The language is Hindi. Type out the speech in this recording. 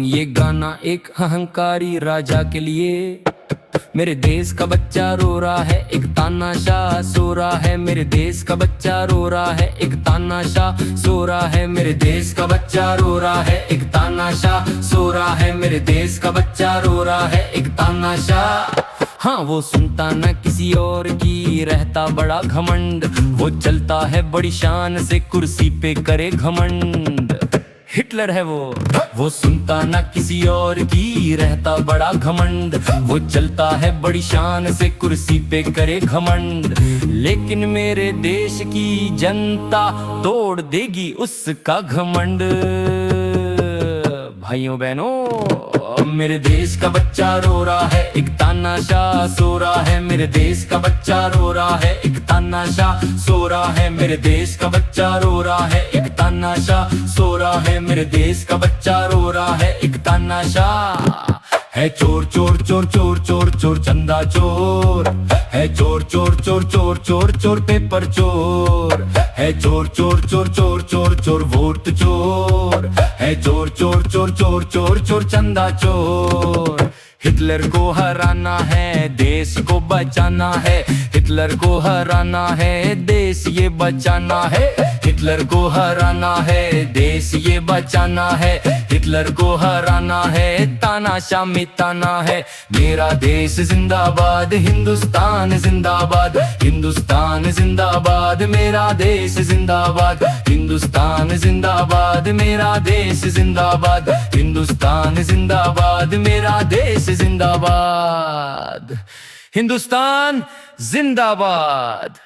ये गाना एक अहंकारी राजा के लिए। मेरे देश का बच्चा रो रहा है, एक तानाशाह सो रहा है। मेरे देश का बच्चा रो रहा है, एक तानाशाह सो रहा है। मेरे देश का बच्चा रो रहा है, एक तानाशाह सो रहा है। मेरे देश का बच्चा रो रहा है, एक तानाशाह। हाँ, वो सुनता न किसी और की, रहता बड़ा घमंड। वो चलता है बड़ी शान से, कुर्सी पे करे घमंड। हिटलर है वो सुनता न किसी और की, रहता बड़ा घमंड। वो चलता है बड़ी शान से, कुर्सी पे करे घमंड। लेकिन मेरे देश की जनता तोड़ देगी उसका घमंड। भाइयों बहनों, मेरे देश का बच्चा रो रहा है, एक तानाशाह सो रहा है। मेरे देश का बच्चा रो रहा है, एक तानाशाह सो रहा है। मेरे देश का बच्चा रो रहा है, एक तानाशाह सो रहा है। मेरे देश का बच्चा रो रहा है, एक तानाशाह। है चोर चोर चोर चोर चोर चोर चंदा चोर, है चोर चोर चोर चोर चोर चोर पेपर चोर, है चोर चोर चोर चोर चोर चोर वोट चोर, है चोर चोर चोर चोर चोर चोर चंदा चोर। हिटलर को हराना है, देश को बचाना है। हिटलर को हराना है, देश ये बचाना है। हिटलर को हराना है, देश ये बचाना है। हिटलर को हराना है, तानाशाह मिटाना है। मेरा देश जिंदाबाद, हिंदुस्तान जिंदाबाद, हिंदुस्तान जिंदाबाद। मेरा देश जिंदाबाद, हिंदुस्तान जिंदाबाद। मेरा देश जिंदाबाद, हिंदुस्तान जिंदाबाद। मेरा देश जिंदाबाद, हिंदुस्तान जिंदाबाद।